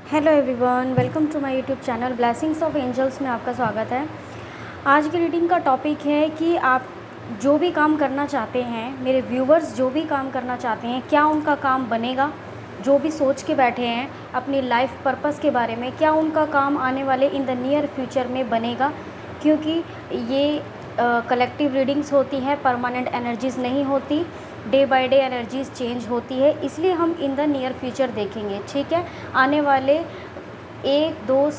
Hello everyone, welcome to my YouTube channel blessings of angels में आपका स्वागत है। आज की रीडिंग का टॉपिक है कि आप जो भी काम करना चाहते हैं, मेरे व्यूवर्स जो भी काम करना चाहते हैं, क्या उनका काम बनेगा। जो भी सोच के बैठे हैं अपनी लाइफ पर्पस के बारे में, क्या उनका काम आने वाले इन द नियर फ्यूचर में बनेगा। क्योंकि ये कलेक्टिव रीडिंग्स होती हैं, परमानेंट एनर्जीज़ नहीं होती, day by day energies change होती है, इसलिए हम इन द नियर फ्यूचर देखेंगे। ठीक है, आने वाले एक दो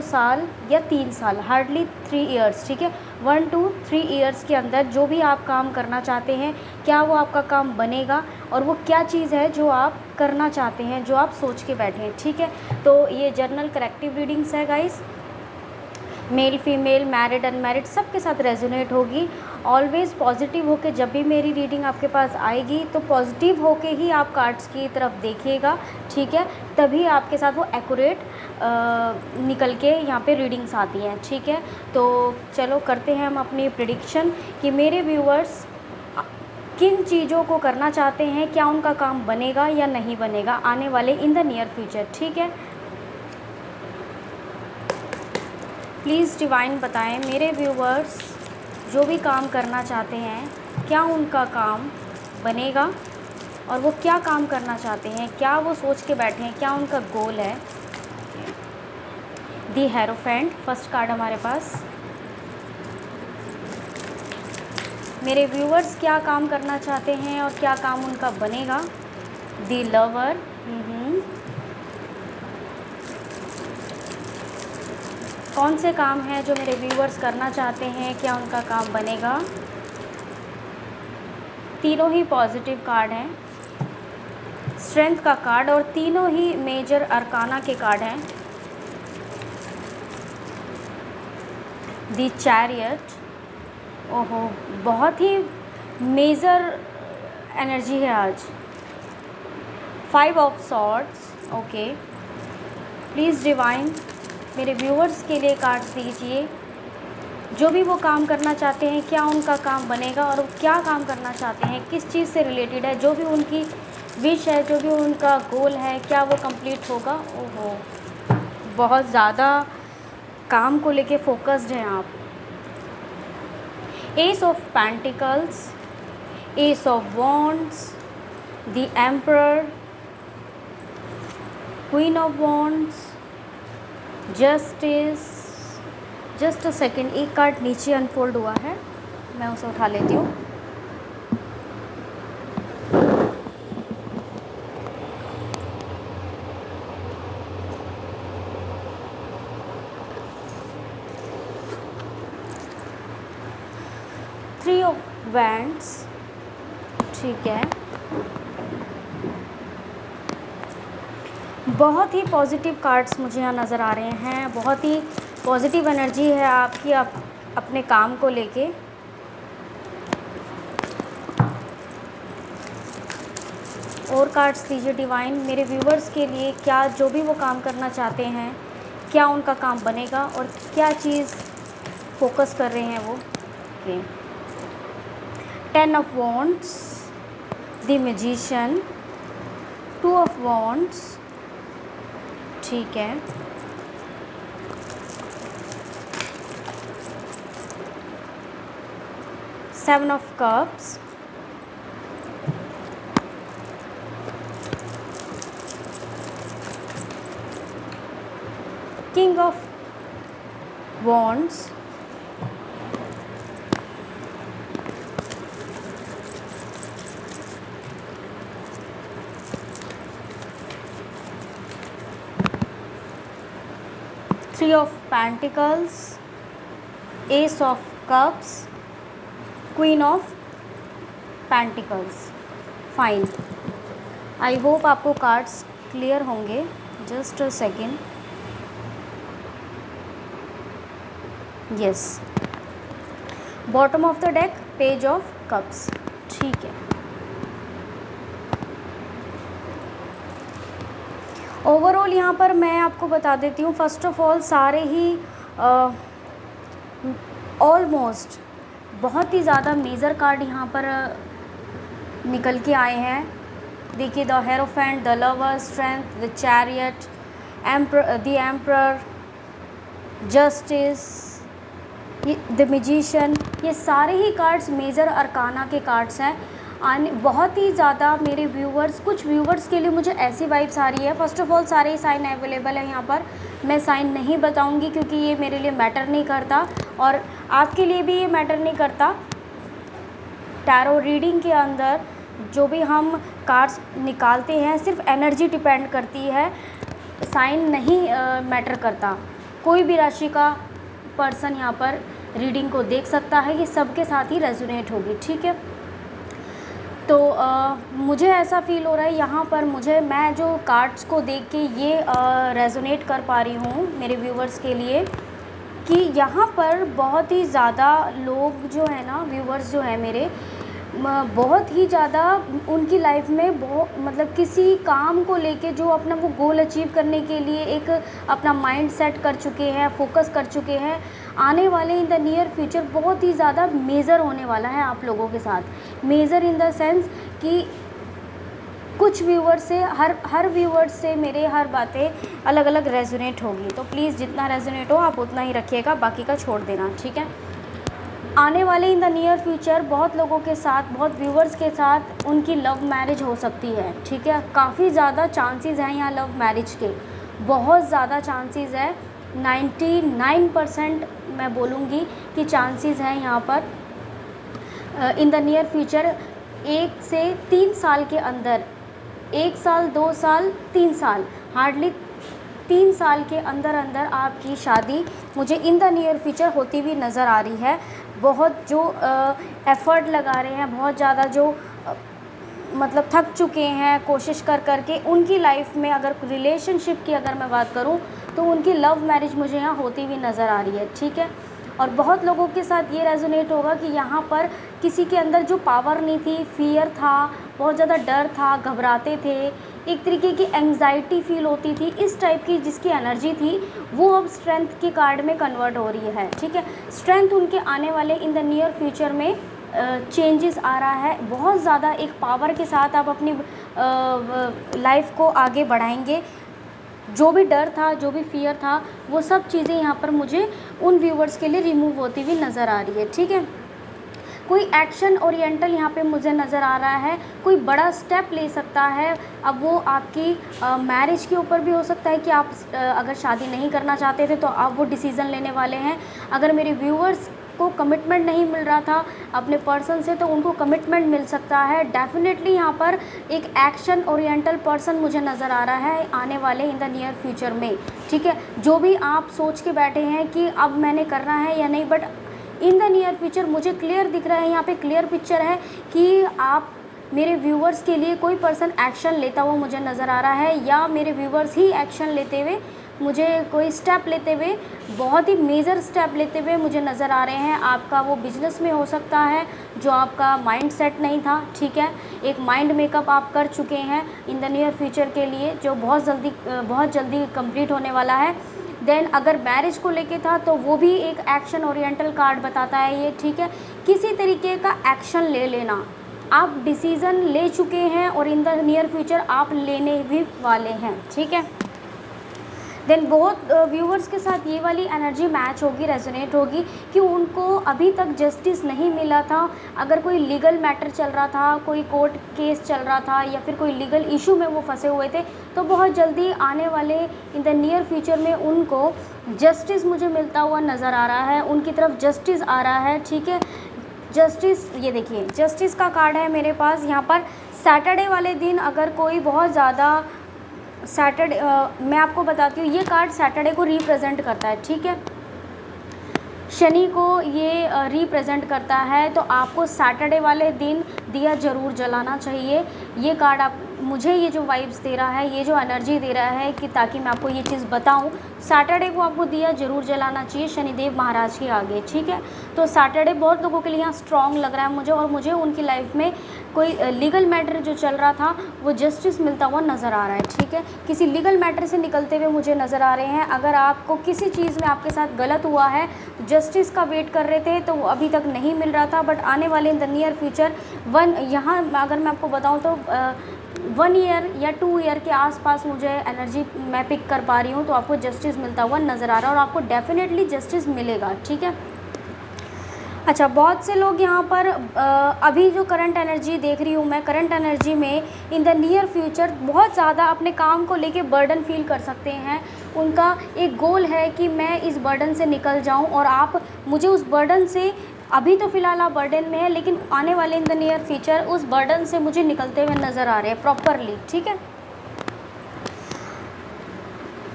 साल या 3 साल, हार्डली 3 ईयर्स, ठीक है, 1 to 3 ईयर्स के अंदर जो भी आप काम करना चाहते हैं, क्या वो आपका काम बनेगा और वो क्या चीज़ है जो आप करना चाहते हैं, जो आप सोच के बैठे हैं। ठीक है, तो ये जर्नल करेक्टिव रीडिंग्स है guys, male female married unmarried सबके साथ रेजोनेट होगी। ऑलवेज़ पॉजिटिव होके जब भी मेरी रीडिंग आपके पास आएगी तो पॉजिटिव होके ही आप कार्ड्स की तरफ देखिएगा। ठीक है, तभी आपके साथ वो एक्यूरेट निकल के यहाँ पे रीडिंग्स आती हैं। ठीक है, तो चलो करते हैं हम अपनी प्रिडिक्शन कि मेरे व्यूअर्स किन चीज़ों को करना चाहते हैं, क्या उनका काम बनेगा या नहीं बनेगा आने वाले इन द नियर फ्यूचर। ठीक है, प्लीज़ डिवाइन बताएं मेरे व्यूवर्स जो भी काम करना चाहते हैं, क्या उनका काम बनेगा और वो क्या काम करना चाहते हैं, क्या वो सोच के बैठे हैं, क्या उनका गोल है। दी हेरोफेंट फर्स्ट कार्ड हमारे पास। मेरे व्यूवर्स क्या काम करना चाहते हैं और क्या काम उनका बनेगा। दी लवर। कौन से काम हैं जो मेरे व्यूवर्स करना चाहते हैं, क्या उनका काम बनेगा। तीनों ही पॉजिटिव कार्ड हैं, स्ट्रेंथ का कार्ड, और तीनों ही मेजर अरकाना के कार्ड हैं। दी चैरियट, ओहो बहुत ही मेजर एनर्जी है आज। 5 of swords. Okay, please divine मेरे व्यूअर्स के लिए कार्ड्स दीजिए, जो भी वो काम करना चाहते हैं, क्या उनका काम बनेगा और वो क्या काम करना चाहते हैं, किस चीज़ से रिलेटेड है, जो भी उनकी विश है, जो भी उनका गोल है, क्या वो कंप्लीट होगा। ओहो बहुत ज़्यादा काम को लेके फोकस्ड हैं आप। S of pentacles, S of wands, the emperor, queen of wands, justice. Just a second, एक कार्ड नीचे अनफोल्ड हुआ है, मैं उसे उठा लेती हूँ। Three of wands. ठीक है, बहुत ही पॉजिटिव कार्ड्स मुझे यहाँ नज़र आ रहे हैं, बहुत ही पॉजिटिव एनर्जी है आपकी, आप अपने काम को लेके। और कार्ड्स दीजिए डिवाइन मेरे व्यूवर्स के लिए, क्या जो भी वो काम करना चाहते हैं, क्या उनका काम बनेगा और क्या चीज़ फोकस कर रहे हैं वो। Okay, 10 of wands, the magician, 2 of wands. ठीक है, seven of cups, king of wands, three of pentacles, S of cups, queen of pentacles. Fine, I hope आपको कार्ड्स क्लियर होंगे। Just a second. Yes, bottom of the deck page of cups. ठीक है, overall यहाँ पर मैं आपको बता देती हूँ। फर्स्ट ऑफ ऑल सारे ही ऑलमोस्ट बहुत ही ज़्यादा मेजर कार्ड यहाँ पर निकल के आए हैं। देखिए, the hierophant, the lover, strength, the chariot, the emperor, justice, the magician, ये सारे ही कार्ड्स मेजर अरकाना के कार्ड्स हैं। बहुत ही ज़्यादा मेरे व्यूवर्स, कुछ व्यूवर्स के लिए मुझे ऐसी वाइब्स आ रही है। फ़र्स्ट ऑफ़ ऑल सारे साइन अवेलेबल है यहाँ पर, मैं साइन नहीं बताऊँगी क्योंकि ये मेरे लिए मैटर नहीं करता और आपके लिए भी ये मैटर नहीं करता। टैरो रीडिंग के अंदर जो भी हम कार्ड्स निकालते हैं सिर्फ एनर्जी डिपेंड करती है, साइन नहीं मैटर करता। कोई भी राशि का पर्सन यहाँ पर रीडिंग को देख सकता है, ये सबके साथ ही रेजोनेट होगी, ठीक है। तो मुझे ऐसा फ़ील हो रहा है यहाँ पर, मैं जो कार्ड्स को देख के ये रेजोनेट कर पा रही हूँ मेरे व्यूवर्स के लिए कि यहाँ पर बहुत ही ज़्यादा लोग जो है ना, व्यूवर्स जो है मेरे, बहुत ही ज़्यादा उनकी लाइफ में मतलब किसी काम को लेके जो अपना वो गोल अचीव करने के लिए एक अपना माइंड सेट कर चुके हैं, फोकस कर चुके हैं। आने वाले इन द नियर फ्यूचर बहुत ही ज़्यादा मेजर होने वाला है आप लोगों के साथ। मेजर इन द सेंस कि कुछ व्यूवर्स से हर व्यूवर्स से मेरे हर बातें अलग अलग रेजोनेट होगी, तो प्लीज़ जितना रेजोनेट हो आप उतना ही रखिएगा, बाकी का छोड़ देना, ठीक है। आने वाले इन द नियर फ्यूचर बहुत लोगों के साथ, बहुत व्यूवर्स के साथ उनकी लव मैरिज हो सकती है, ठीक है। काफ़ी ज़्यादा चांसेस हैं यहाँ लव मैरिज के, बहुत ज़्यादा चांसेस है। 99% मैं बोलूँगी कि चांसेस हैं यहाँ पर इन द नियर फ्यूचर। 1 से 3 साल के अंदर, 1 साल, 2 साल, 3 साल, हार्डली 3 साल के अंदर अंदर आपकी शादी मुझे इन द नियर फ्यूचर होती हुई नज़र आ रही है। बहुत जो एफ़र्ट लगा रहे हैं, बहुत ज़्यादा जो मतलब थक चुके हैं कोशिश कर कर के, उनकी लाइफ में अगर रिलेशनशिप की अगर मैं बात करूं तो उनकी लव मैरिज मुझे यहाँ होती हुई नज़र आ रही है, ठीक है। और बहुत लोगों के साथ ये रेजोनेट होगा कि यहाँ पर किसी के अंदर जो पावर नहीं थी, फियर था, बहुत ज़्यादा डर था, घबराते थे, एक तरीके की एंग्जाइटी फील होती थी, इस टाइप की जिसकी एनर्जी थी वो अब स्ट्रेंथ के कार्ड में कन्वर्ट हो रही है, ठीक है। स्ट्रेंथ उनके आने वाले इन द नियर फ्यूचर में चेंजेस आ रहा है। बहुत ज़्यादा एक पावर के साथ आप अपनी लाइफ को आगे बढ़ाएंगे। जो भी डर था, जो भी फियर था, वो सब चीज़ें यहाँ पर मुझे उन व्यूवर्स के लिए रिमूव होती हुई नज़र आ रही है, ठीक है। कोई एक्शन ओरिएंटल यहाँ पे मुझे नज़र आ रहा है, कोई बड़ा स्टेप ले सकता है। अब वो आपकी मैरिज के ऊपर भी हो सकता है कि आप अगर शादी नहीं करना चाहते थे तो आप वो डिसीज़न लेने वाले हैं। अगर मेरे व्यूवर्स को कमिटमेंट नहीं मिल रहा था अपने पर्सन से तो उनको कमिटमेंट मिल सकता है। डेफिनेटली यहाँ पर एक एक्शन ओरिएंटल पर्सन मुझे नज़र आ रहा है आने वाले इन द नियर फ्यूचर में, ठीक है। जो भी आप सोच के बैठे हैं कि अब मैंने करना है या नहीं, but in the near future मुझे क्लियर दिख रहा है, यहाँ पे क्लियर पिक्चर है कि आप मेरे व्यूवर्स के लिए कोई पर्सन एक्शन लेता हुआ मुझे नज़र आ रहा है, या मेरे व्यूवर्स ही एक्शन लेते हुए मुझे कोई स्टेप लेते हुए, बहुत ही मेजर स्टेप लेते हुए मुझे नज़र आ रहे हैं। आपका वो बिजनेस में हो सकता है जो आपका माइंड सेट नहीं था, ठीक है। एक माइंड मेकअप आप कर चुके हैं इन द नियर फ्यूचर के लिए जो बहुत जल्दी कंप्लीट होने वाला है। देन अगर मैरिज को लेके था तो वो भी एक एक्शन ओरिएंटल कार्ड बताता है ये, ठीक है। किसी तरीके का एक्शन ले लेना, आप डिसीज़न ले चुके हैं और इन द नियर फ्यूचर आप लेने भी वाले हैं, ठीक है। देन बहुत व्यूवर्स के साथ ये वाली एनर्जी मैच होगी, रेजोनेट होगी कि उनको अभी तक जस्टिस नहीं मिला था। अगर कोई लीगल मैटर चल रहा था, कोई कोर्ट केस चल रहा था या फिर कोई लीगल इशू में वो फंसे हुए थे, तो बहुत जल्दी आने वाले इन द नियर फ्यूचर में उनको जस्टिस मुझे मिलता हुआ नज़र आ रहा है, उनकी तरफ जस्टिस आ रहा है, ठीक है। जस्टिस, ये देखिए जस्टिस का कार्ड है मेरे पास यहाँ पर। सैटरडे वाले दिन अगर कोई बहुत ज़्यादा सैटरडे, मैं आपको बताती हूँ ये कार्ड सैटरडे को रिप्रेजेंट करता है, ठीक है। शनि को ये रिप्रेजेंट करता है, तो आपको सैटरडे वाले दिन दिया ज़रूर जलाना चाहिए। ये कार्ड आप मुझे ये जो वाइब्स दे रहा है, ये जो एनर्जी दे रहा है कि ताकि मैं आपको ये चीज़ बताऊं, सैटरडे को आपको दिया ज़रूर जलाना चाहिए शनिदेव महाराज के आगे, ठीक है। तो सैटरडे बहुत लोगों के लिए यहाँ स्ट्रॉन्ग लग रहा है मुझे, और मुझे उनकी लाइफ में कोई लीगल मैटर जो चल रहा था वो जस्टिस मिलता हुआ नज़र आ रहा है, ठीक है। किसी लीगल मैटर से निकलते हुए मुझे नज़र आ रहे हैं। अगर आपको किसी चीज़ में आपके साथ गलत हुआ है, जस्टिस का वेट कर रहे थे तो वो अभी तक नहीं मिल रहा था, बट आने वाले इन द नियर फ्यूचर यहाँ अगर मैं आपको बताऊँ तो 1 ईयर या 2 ईयर के आसपास मुझे एनर्जी मैं पिक कर पा रही हूँ, तो आपको जस्टिस मिलता हुआ नज़र आ रहा है और आपको डेफिनेटली जस्टिस मिलेगा, ठीक है। अच्छा, बहुत से लोग यहाँ पर अभी जो करंट एनर्जी देख रही हूँ मैं, करंट एनर्जी में इन द नियर फ्यूचर बहुत ज़्यादा अपने काम को लेके बर्डन फील कर सकते हैं। उनका एक गोल है कि मैं इस बर्डन से निकल जाऊँ, और आप मुझे उस बर्डन से, अभी तो फ़िलहाल आप बर्डन में है, लेकिन आने वाले इन द नियर फ्यूचर उस बर्डन से मुझे निकलते हुए नज़र आ रहे हैं प्रॉपरली, ठीक है।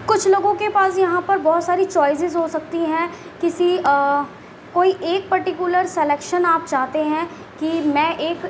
कुछ लोगों के पास यहाँ पर बहुत सारी चॉइसेस हो सकती हैं। कोई एक पर्टिकुलर सिलेक्शन आप चाहते हैं कि मैं एक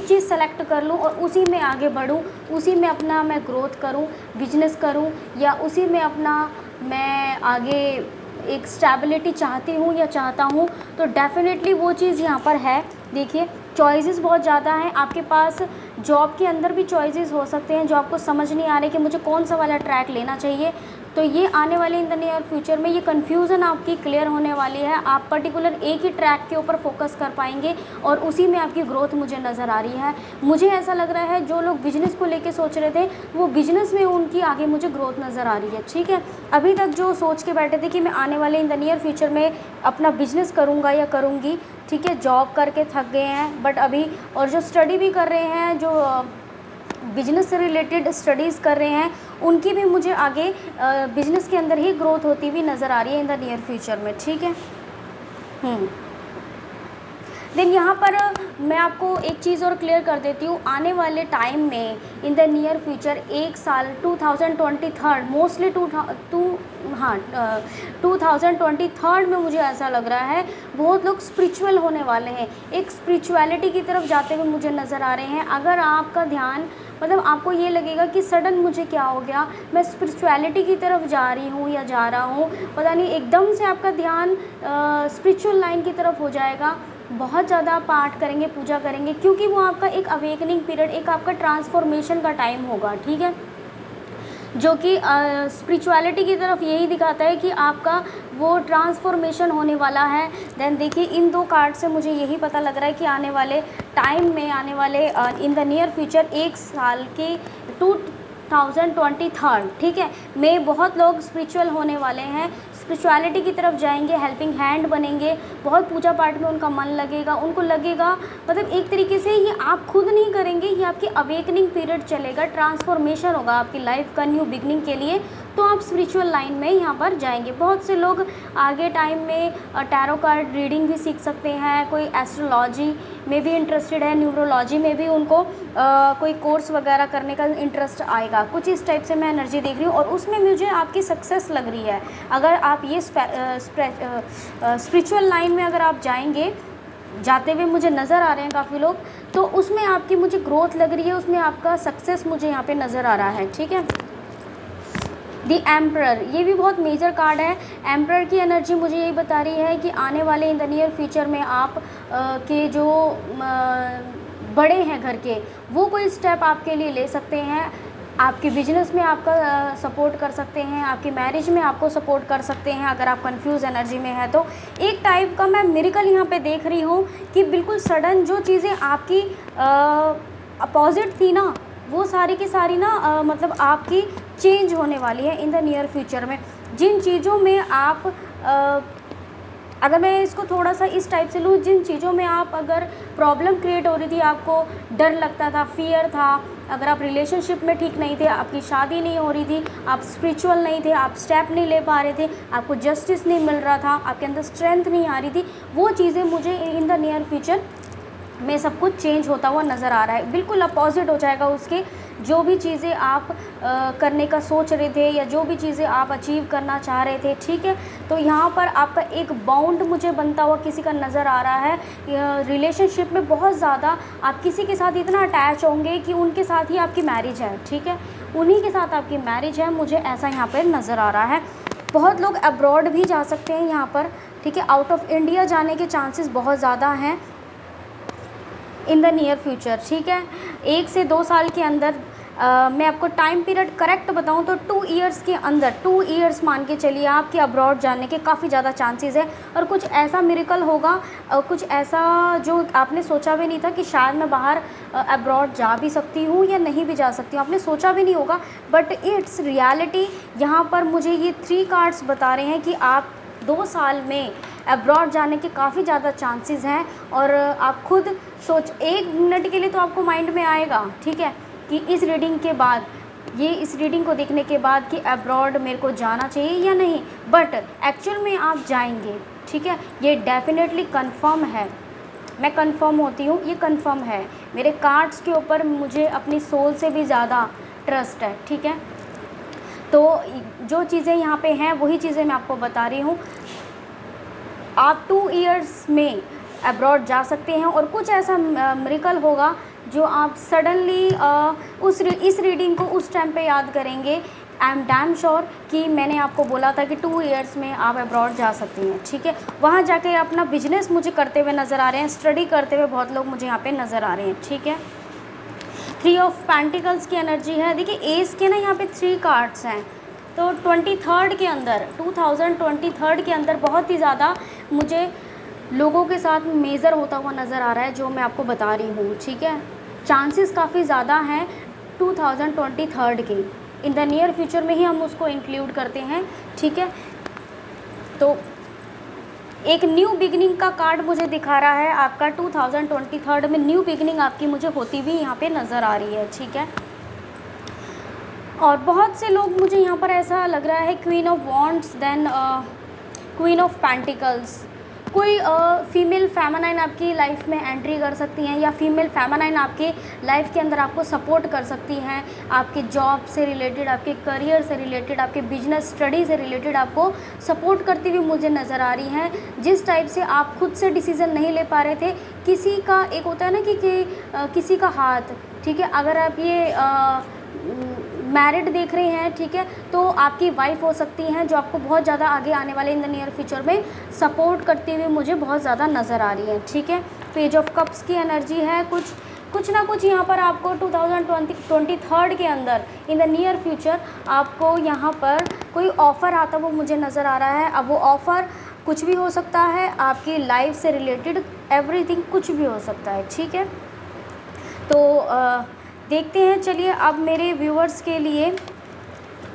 चीज़ सेलेक्ट कर लूँ और उसी में आगे बढ़ूँ, उसी में अपना मैं ग्रोथ करूँ, बिजनेस करूँ, या उसी में अपना मैं आगे एक स्टेबिलिटी चाहती हूँ या चाहता हूँ, तो डेफ़िनेटली वो चीज़ यहाँ पर है। देखिए, चॉइसेस बहुत ज़्यादा हैं आपके पास। जॉब के अंदर भी चॉइसेस हो सकते हैं जो आपको समझ नहीं आ रहे कि मुझे कौन सा वाला ट्रैक लेना चाहिए, तो ये आने वाले इन द नियर फ्यूचर में ये कन्फ्यूज़न आपकी क्लियर होने वाली है। आप पर्टिकुलर एक ही ट्रैक के ऊपर फोकस कर पाएंगे और उसी में आपकी ग्रोथ मुझे नज़र आ रही है। मुझे ऐसा लग रहा है जो लोग बिज़नेस को लेके सोच रहे थे, वो बिज़नेस में उनकी आगे मुझे ग्रोथ नज़र आ रही है, ठीक है। अभी तक जो सोच के बैठे थे कि मैं आने वाले इन द नियर फ्यूचर में अपना बिज़नेस करूँगा या करूँगी, ठीक है, जॉब करके थक गए हैं, बट अभी और जो स्टडी भी कर रहे हैं, जो बिजनेस से रिलेटेड स्टडीज़ कर रहे हैं, उनकी भी मुझे आगे बिजनेस के अंदर ही ग्रोथ होती हुई नज़र आ रही है इन द नियर फ्यूचर में, ठीक है। देन यहाँ पर मैं आपको एक चीज़ और क्लियर कर देती हूँ। आने वाले टाइम में इन द नियर फ्यूचर एक साल 2023 मोस्टली 2023 में मुझे ऐसा लग रहा है बहुत लोग स्पिरिचुअल होने वाले हैं, एक स्पिरिचुअलिटी की तरफ जाते हुए मुझे नज़र आ रहे हैं। अगर आपका ध्यान, मतलब आपको ये लगेगा कि सडन मुझे क्या हो गया, मैं स्पिरिचुअलिटी की तरफ जा रही हूँ या जा रहा हूँ, पता नहीं, एकदम से आपका ध्यान स्पिरिचुअल लाइन की तरफ हो जाएगा। बहुत ज़्यादा पाठ करेंगे, पूजा करेंगे, क्योंकि वो आपका एक अवेकनिंग पीरियड, एक आपका ट्रांसफॉर्मेशन का टाइम होगा, ठीक है, जो कि स्पिरिचुअलिटी की तरफ यही दिखाता है कि आपका वो ट्रांसफॉर्मेशन होने वाला है। देन देखिए, इन दो कार्ड से मुझे यही पता लग रहा है कि आने वाले टाइम में, आने वाले इन द नियर फ्यूचर एक साल के 2023, ठीक है, में बहुत लोग स्पिरिचुअल होने वाले हैं, स्पिरिचुअलिटी की तरफ जाएंगे, हेल्पिंग हैंड बनेंगे, बहुत पूजा पाठ में उनका मन लगेगा, उनको लगेगा, मतलब एक तरीके से ये आप खुद नहीं करेंगे, ये आपकी अवेकनिंग पीरियड चलेगा, ट्रांसफॉर्मेशन होगा आपकी लाइफ का न्यू बिगनिंग के लिए, तो आप स्पिरिचुअल लाइन में यहाँ पर जाएंगे। बहुत से लोग आगे टाइम में टैरो कार्ड रीडिंग भी सीख सकते हैं, कोई एस्ट्रोलॉजी में भी इंटरेस्टेड है, न्यूरोलॉजी में भी उनको कोई कोर्स वगैरह करने का इंटरेस्ट आएगा, कुछ इस टाइप से मैं एनर्जी देख रही हूँ, और उसमें मुझे आपकी सक्सेस लग रही है। अगर आप ये स्पिरिचुअल लाइन में अगर आप जाते हुए मुझे नज़र आ रहे हैं काफ़ी लोग, तो उसमें आपकी मुझे ग्रोथ लग रही है, उसमें आपका सक्सेस मुझे यहाँ पे नज़र आ रहा है, ठीक है। दी एम्परर, ये भी बहुत मेजर कार्ड है। एम्परर की एनर्जी मुझे यही बता रही है कि आने वाले इन द नियर फ्यूचर में आप के जो बड़े हैं घर के, वो कोई स्टेप आपके लिए ले सकते हैं, आपके बिजनेस में आपका सपोर्ट कर सकते हैं, आपकी मैरिज में आपको सपोर्ट कर सकते हैं। अगर आप कंफ्यूज एनर्जी में है तो एक टाइप का मैं मिरेकल यहाँ पे देख रही हूँ कि बिल्कुल सडन जो चीज़ें आपकी अपोजिट थी ना, वो सारी की सारी ना मतलब आपकी चेंज होने वाली है इन द नियर फ्यूचर में। जिन चीज़ों में आप अगर मैं इसको थोड़ा सा इस टाइप से लूँ, जिन चीज़ों में आप अगर प्रॉब्लम क्रिएट हो रही थी, आपको डर लगता था, फियर था, अगर आप रिलेशनशिप में ठीक नहीं थे, आपकी शादी नहीं हो रही थी, आप स्पिरिचुअल नहीं थे, आप स्टेप नहीं ले पा रहे थे, आपको जस्टिस नहीं मिल रहा था, आपके अंदर स्ट्रेंथ नहीं आ रही थी, वो चीज़ें मुझे इन द नियर फ्यूचर में सब कुछ चेंज होता हुआ नज़र आ रहा है। बिल्कुल अपोजिट हो जाएगा उसके, जो भी चीज़ें आप करने का सोच रहे थे या जो भी चीज़ें आप अचीव करना चाह रहे थे, ठीक है। तो यहाँ पर आपका एक बाउंड मुझे बनता हुआ किसी का नज़र आ रहा है। रिलेशनशिप में बहुत ज़्यादा आप किसी के साथ इतना अटैच होंगे कि उनके साथ ही आपकी मैरिज है, ठीक है, उन्हीं के साथ आपकी मैरिज है, मुझे ऐसा यहाँ पर नज़र आ रहा है। बहुत लोग अब्रॉड भी जा सकते हैं यहाँ पर, ठीक है, आउट ऑफ इंडिया जाने के चांसेस बहुत ज़्यादा हैं इन द नियर फ्यूचर, ठीक है। 1 से 2 साल के अंदर मैं आपको टाइम पीरियड करेक्ट बताऊं तो 2 इयर्स के अंदर, 2 इयर्स मान के चलिए आपके अब्रॉड जाने के काफ़ी ज़्यादा चांसेस है। और कुछ ऐसा मिरेकल होगा, कुछ ऐसा जो आपने सोचा भी नहीं था कि शायद मैं बाहर अब्रॉड जा भी सकती हूँ या नहीं भी जा सकती हूँ, आपने सोचा भी नहीं होगा, बट इट्स रियलिटी। यहाँ पर मुझे ये 3 कार्ड्स बता रहे हैं कि आप 2 साल में अब्रॉड जाने के काफ़ी ज़्यादा चांसेस हैं। और आप खुद सोच, 1 मिनट के लिए तो आपको माइंड में आएगा, ठीक है, कि इस रीडिंग के बाद, ये इस रीडिंग को देखने के बाद कि अब्रॉड मेरे को जाना चाहिए या नहीं, बट एक्चुअल में आप जाएंगे, ठीक है, ये डेफिनेटली कंफर्म है। मैं कंफर्म होती हूँ, ये कंफर्म है। मेरे कार्ड्स के ऊपर मुझे अपनी सोल से भी ज़्यादा ट्रस्ट है, ठीक है। तो जो चीज़ें यहाँ पे हैं वही चीज़ें मैं आपको बता रही हूँ। आप 2 इयर्स में अब्रॉड जा सकते हैं और कुछ ऐसा मिरेकल होगा जो आप सडनली इस रीडिंग को उस टाइम पे याद करेंगे। आई एम डैम श्योर कि मैंने आपको बोला था कि 2 इयर्स में आप अब्रॉड जा सकती हैं, ठीक है। वहाँ जाके अपना बिजनेस मुझे करते हुए नज़र आ रहे हैं, स्टडी करते हुए बहुत लोग मुझे यहाँ पे नज़र आ रहे हैं, ठीक है। 3 ऑफ पेंटिकल्स की एनर्जी है। देखिए एस के ना यहाँ पे 3 कार्ड्स हैं, तो 23 के अंदर, 2023 के अंदर बहुत ही ज़्यादा मुझे लोगों के साथ मेज़र होता हुआ नज़र आ रहा है, जो मैं आपको बता रही हूँ, ठीक है। चांसेस काफ़ी ज़्यादा हैं 2023 के, इन द नियर फ्यूचर में ही हम उसको इंक्लूड करते हैं, ठीक है। तो एक न्यू बिगिनिंग का कार्ड मुझे दिखा रहा है आपका 2023 में, न्यू बिगिनिंग आपकी मुझे होती भी यहाँ पे नज़र आ रही है, ठीक है। और बहुत से लोग, मुझे यहाँ पर ऐसा लग रहा है queen of wands, then queen of pentacles. कोई फीमेल फेमिनाइन आपकी लाइफ में एंट्री कर सकती हैं, या फीमेल फेमिनाइन आपके लाइफ के अंदर आपको सपोर्ट कर सकती हैं, आपके जॉब से रिलेटेड, आपके करियर से रिलेटेड, आपके बिजनेस स्टडी से रिलेटेड आपको सपोर्ट करती हुई मुझे नज़र आ रही हैं। जिस टाइप से आप खुद से डिसीज़न नहीं ले पा रहे थे, किसी का एक होता है ना कि किसी का हाथ, ठीक है, अगर आप ये मैरिड देख रहे हैं, ठीक है, तो आपकी वाइफ हो सकती हैं जो आपको बहुत ज़्यादा आगे आने वाले इन द नियर फ्यूचर में सपोर्ट करती हुई मुझे बहुत ज़्यादा नज़र आ रही है, ठीक है। पेज ऑफ कप्स की एनर्जी है। कुछ ना कुछ यहाँ पर आपको 2023 के अंदर इन द नियर फ्यूचर आपको यहाँ पर कोई ऑफ़र आता वो मुझे नज़र आ रहा है। अब वो ऑफ़र कुछ भी हो सकता है, आपकी लाइफ से रिलेटेड एवरीथिंग कुछ भी हो सकता है, ठीक है। तो देखते हैं, चलिए अब मेरे व्यूअर्स के लिए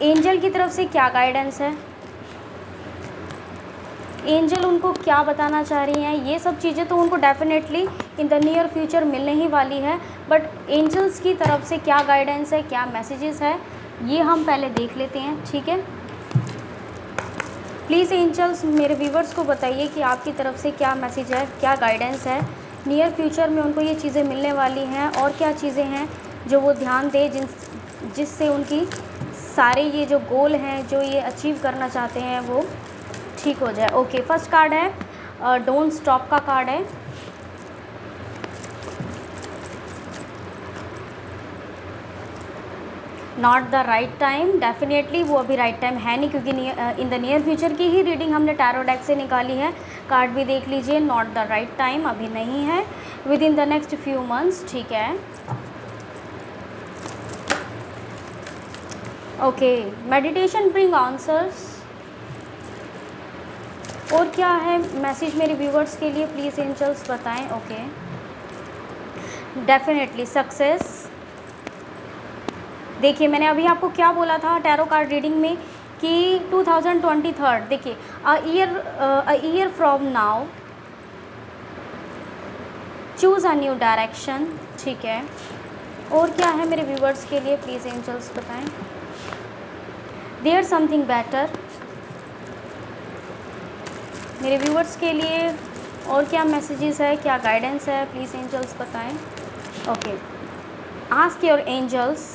एंजल की तरफ से क्या गाइडेंस है, एंजल उनको क्या बताना चाह रही हैं। ये सब चीज़ें तो उनको definitely in the near future मिलने ही वाली है, बट एंजल्स की तरफ से क्या गाइडेंस है, क्या मैसेजेस है, ये हम पहले देख लेते हैं, ठीक है। प्लीज़ एंजल्स मेरे व्यूअर्स को बताइए कि आपकी तरफ से क्या मैसेज है, क्या गाइडेंस है, नियर फ्यूचर में उनको ये चीज़ें मिलने वाली हैं, और क्या चीज़ें हैं जो वो ध्यान दे जिससे उनकी सारे ये जो गोल हैं, जो ये अचीव करना चाहते हैं, वो ठीक हो जाए। ओके, फर्स्ट कार्ड है डोंट स्टॉप का कार्ड है। Not the right time, definitely वो अभी राइट टाइम है नहीं, क्योंकि इन द नियर फ्यूचर की ही रीडिंग हमने टैरो डेक से निकाली है। कार्ड भी देख लीजिए, नॉट द राइट टाइम अभी नहीं है, with in the next few months, ठीक है। Okay, meditation bring answers. और क्या है मैसेज मेरे व्यूवर्स के लिए, प्लीज़ एंजल्स बताएं। Okay, definitely success. देखिए मैंने अभी आपको क्या बोला था टैरो कार्ड रीडिंग में कि 2023, देखिए a year from now, choose a new direction, ठीक है। और क्या है मेरे व्यूवर्स के लिए, प्लीज़ एंजल्स बताएं। देयर समथिंग बेटर मेरे व्यूवर्स के लिए। और क्या मैसेजेस है, क्या गाइडेंस है, प्लीज़ एंजल्स बताएं। Okay, ask your angels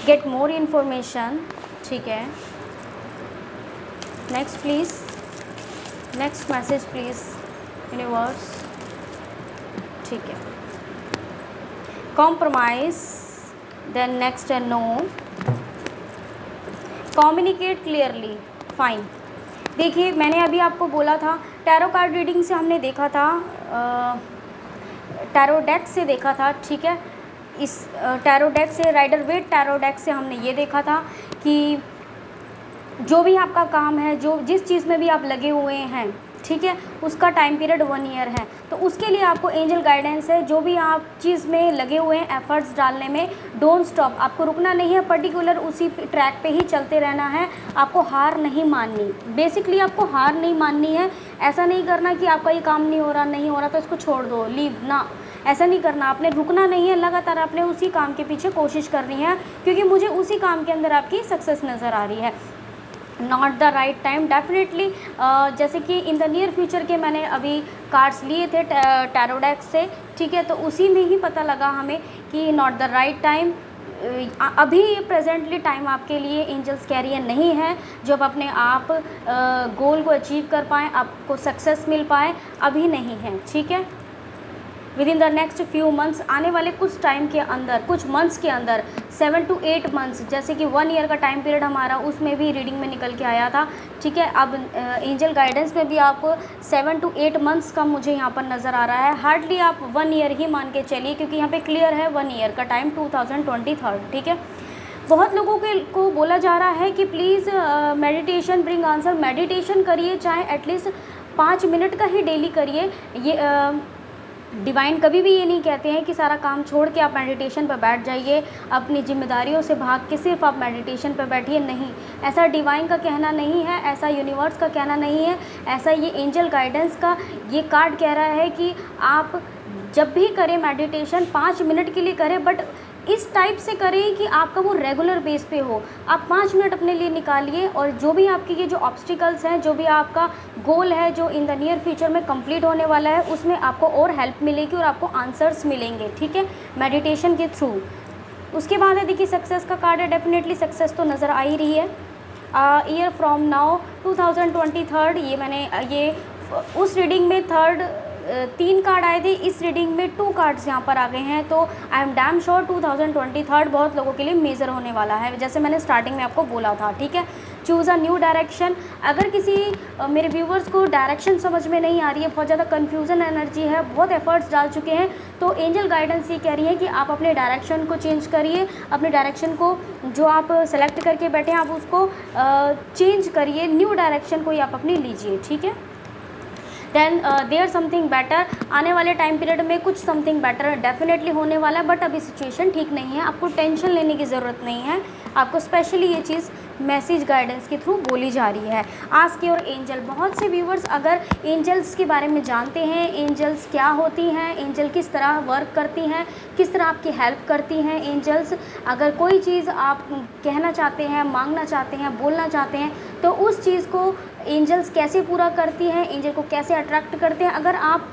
get more information, ठीक है। Next please, next message please universe, ठीक है। कॉम्प्रोमाइज़, देन नेक्स्ट है नो, कम्युनिकेट क्लियरली, फाइन। देखिए मैंने अभी आपको बोला था, टैरो कार्ड रीडिंग से हमने देखा था टैरो डेक से देखा था, ठीक है। इस टैरो डेक से, राइडर वेट टैरो डेक से हमने ये देखा था कि जो भी आपका काम है, जो जिस चीज़ में भी आप लगे हुए हैं, ठीक है, उसका टाइम पीरियड 1 ईयर है। तो उसके लिए आपको एंजल गाइडेंस है, जो भी आप चीज़ में लगे हुए हैं एफर्ट्स डालने में, डोंट स्टॉप, आपको रुकना नहीं है, पर्टिकुलर उसी ट्रैक पे ही चलते रहना है, आपको हार नहीं माननी। बेसिकली आपको हार नहीं माननी है। ऐसा नहीं करना कि आपका ये काम नहीं हो रहा तो इसको छोड़ दो, लीव ना, ऐसा नहीं करना। आपने रुकना नहीं है, लगातार आपने उसी काम के पीछे कोशिश करनी है, क्योंकि मुझे उसी काम के अंदर आपकी सक्सेस नज़र आ रही है। Not the right time, definitely जैसे कि इन द नियर फ्यूचर के मैंने अभी कार्ड्स लिए थे टैरो डेक से, ठीक है, तो उसी में ही पता लगा हमें कि नॉट द राइट टाइम, अभी प्रेजेंटली टाइम आपके लिए एंजल्स कैरियर नहीं है जो आप अपने आप गोल को अचीव कर पाएँ, आपको सक्सेस मिल पाए, अभी नहीं है, ठीक है। With in the next few months, आने वाले कुछ टाइम के अंदर, कुछ मंथ्स के अंदर, 7 to 8 मंथ्स, जैसे कि 1 ईयर का टाइम पीरियड हमारा उसमें भी रीडिंग में निकल के आया था, ठीक है। अब एंजल गाइडेंस में भी आपको 7 to 8 मंथ्स का मुझे यहाँ पर नज़र आ रहा है। हार्डली आप 1 ईयर ही मान के चलिए, क्योंकि यहाँ पे क्लियर है 1 ईयर का टाइम 2023, ठीक है। बहुत लोगों को बोला जा रहा है कि please meditation bring answer, meditation करिए, चाहे एटलीस्ट 5 मिनट का ही डेली करिए। ये डिवाइन कभी भी ये नहीं कहते हैं कि सारा काम छोड़ के आप मेडिटेशन पर बैठ जाइए, अपनी जिम्मेदारियों से भाग के सिर्फ आप मेडिटेशन पर बैठिए, नहीं, ऐसा डिवाइन का कहना नहीं है, ऐसा यूनिवर्स का कहना नहीं है, ऐसा ये एंजल गाइडेंस का ये कार्ड कह रहा है कि आप जब भी करें मेडिटेशन 5 मिनट के लिए करें, बट इस टाइप से करें कि आपका वो रेगुलर बेस पे हो। आप 5 मिनट अपने लिए निकालिए, और जो भी आपके ये जो ऑब्स्टिकल्स हैं, जो भी आपका गोल है जो इन द नियर फ्यूचर में कंप्लीट होने वाला है, उसमें आपको और हेल्प मिलेगी और आपको आंसर्स मिलेंगे, ठीक है, मेडिटेशन के थ्रू। उसके बाद है, देखिए सक्सेस का कार्ड है, डेफिनेटली सक्सेस तो नज़र आ ही रही है। ईयर फ्रॉम नाउ 2023, ये मैंने ये उस रीडिंग में 3 कार्ड आए थे, इस रीडिंग में 2 कार्ड्स यहाँ पर आ गए हैं, तो आई एम डैम श्योर 2023 बहुत लोगों के लिए मेजर होने वाला है, जैसे मैंने स्टार्टिंग में आपको बोला था, ठीक है। Choose a new direction. अगर किसी मेरे व्यूवर्स को डायरेक्शन समझ में नहीं आ रही है, बहुत ज़्यादा कन्फ्यूज़न एनर्जी है, बहुत एफर्ट्स डाल चुके हैं, तो एंजल गाइडेंस ये कह रही है कि आप अपने डायरेक्शन को चेंज करिए, अपने डायरेक्शन को जो आप सेलेक्ट करके बैठे हैं आप उसको चेंज करिए, न्यू डायरेक्शन कोई आप अपनी लीजिए, ठीक है। देन देयर समथिंग बेटर, आने वाले टाइम पीरियड में कुछ समथिंग बेटर डेफिनेटली होने वाला है, बट अभी सिचुएशन ठीक नहीं है, आपको टेंशन लेने की ज़रूरत नहीं है, आपको स्पेशली ये चीज़ मैसेज गाइडेंस के थ्रू बोली जा रही है। आस्क योर एंजल, बहुत से व्यूवर्स अगर एंजल्स के बारे में जानते हैं, एंजल्स क्या होती हैं, एंजल किस तरह वर्क करती हैं, किस तरह आपकी हेल्प करती हैं एंजल्स, अगर कोई चीज़ आप कहना चाहते हैं, मांगना चाहते हैं, बोलना चाहते हैं, तो उस चीज़ को एंजल्स कैसे पूरा करती हैं, एंजल को कैसे अट्रैक्ट करते हैं, अगर आप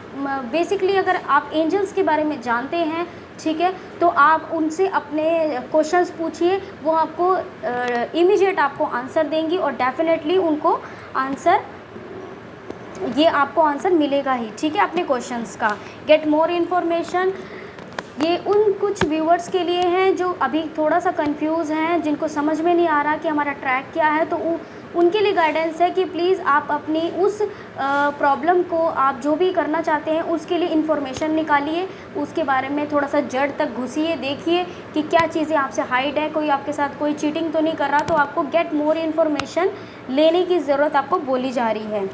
बेसिकली अगर आप एंजल्स के बारे में जानते हैं, ठीक है, तो आप उनसे अपने क्वेश्चंस पूछिए, वो आपको इमीडिएट आपको आंसर देंगी, और डेफिनेटली उनको आंसर, ये आपको आंसर मिलेगा ही, ठीक है, अपने क्वेश्चंस का। गेट मोर इन्फॉर्मेशन, ये उन कुछ व्यूवर्स के लिए हैं जो अभी थोड़ा सा कंफ्यूज हैं, जिनको समझ में नहीं आ रहा कि हमारा ट्रैक क्या है, तो उनके लिए गाइडेंस है कि प्लीज़ आप अपनी उस प्रॉब्लम को, आप जो भी करना चाहते हैं उसके लिए इन्फॉर्मेशन निकालिए, उसके बारे में थोड़ा सा जड़ तक घुसिए, देखिए कि क्या चीज़ें आपसे हाइड है, कोई आपके साथ कोई चीटिंग तो नहीं कर रहा, तो आपको गेट मोर इन्फॉर्मेशन लेने की ज़रूरत आपको बोली जा रही है।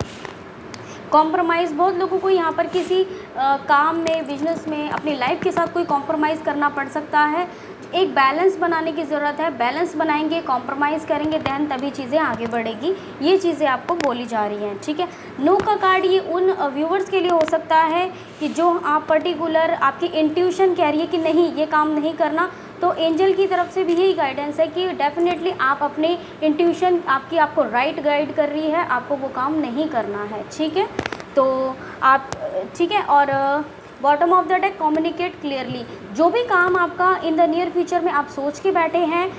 कॉम्प्रोमाइज़, बहुत लोगों को यहाँ पर किसी काम में, बिजनेस में, अपनी लाइफ के साथ कोई कॉम्प्रोमाइज़ करना पड़ सकता है, एक बैलेंस बनाने की ज़रूरत है, बैलेंस बनाएंगे, कॉम्प्रोमाइज़ करेंगे, देन तभी चीज़ें आगे बढ़ेगी, ये चीज़ें आपको बोली जा रही हैं, ठीक है। नो का कार्ड ये उन व्यूवर्स के लिए हो सकता है कि जो आप पर्टिकुलर, आपकी इंट्यूशन कह रही है कि नहीं ये काम नहीं करना, तो एंजल की तरफ से भी यही गाइडेंस है कि डेफिनेटली आप अपने इंट्यूशन आपको राइट गाइड कर रही है, आपको वो काम नहीं करना है, ठीक है, तो आप, ठीक है। और bottom of the deck, communicate clearly, जो भी काम आपका इन द नियर फ्यूचर में आप सोच के बैठे हैं,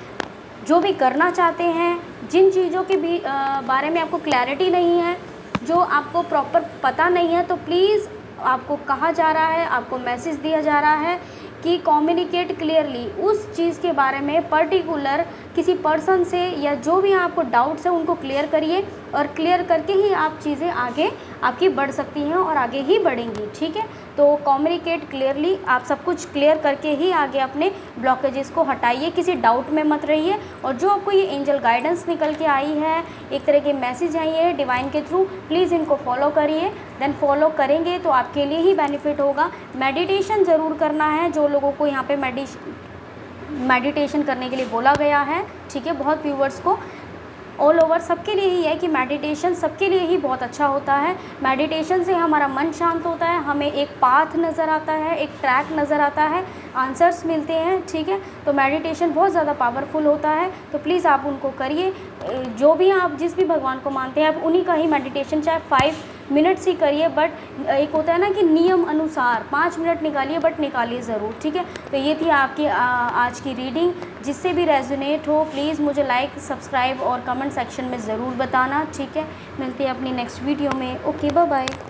जो भी करना चाहते हैं, जिन चीज़ों के भी बारे में आपको क्लैरिटी नहीं है, जो आपको प्रॉपर पता नहीं है, तो प्लीज़ आपको कहा जा रहा है, आपको मैसेज दिया जा रहा है कि कम्युनिकेट क्लियरली, उस चीज़ के बारे में पर्टिकुलर किसी पर्सन से, या जो भी आपको डाउट्स है उनको क्लियर करिए, और क्लियर करके ही आप चीज़ें आगे आपकी बढ़ सकती हैं और आगे ही बढ़ेंगी। ठीक है, तो कम्युनिकेट क्लियरली, आप सब कुछ क्लियर करके ही आगे अपने ब्लॉकेजेस को हटाइए, किसी डाउट में मत रहिए। और जो आपको ये एंजल गाइडेंस निकल के आई है, एक तरह के मैसेज आई है डिवाइन के थ्रू, प्लीज़ इनको फॉलो करिए। देन फॉलो करेंगे तो आपके लिए ही बेनिफिट होगा। मेडिटेशन ज़रूर करना है, जो लोगों को यहाँ पे मेडिटेशन करने के लिए बोला गया है। ठीक है, बहुत व्यूवर्स को ऑल ओवर सबके लिए ही है कि मेडिटेशन सबके लिए ही बहुत अच्छा होता है। मेडिटेशन से हमारा मन शांत होता है, हमें एक पाथ नज़र आता है, एक ट्रैक नज़र आता है, आंसर्स मिलते हैं। ठीक है, तो मेडिटेशन बहुत ज़्यादा पावरफुल होता है, तो प्लीज़ आप उनको करिए। जो भी आप जिस भी भगवान को मानते हैं आप उन्हीं का ही मेडिटेशन चाहे 5 मिनट्स ही करिए, बट एक होता है ना कि नियम अनुसार 5 मिनट निकालिए, बट निकालिए ज़रूर। ठीक है, तो ये थी आपकी आज की रीडिंग। जिससे भी रेजोनेट हो प्लीज़ मुझे लाइक, सब्सक्राइब और कमेंट सेक्शन में ज़रूर बताना। ठीक है, मिलते हैं अपनी नेक्स्ट वीडियो में। Okay, bye bye.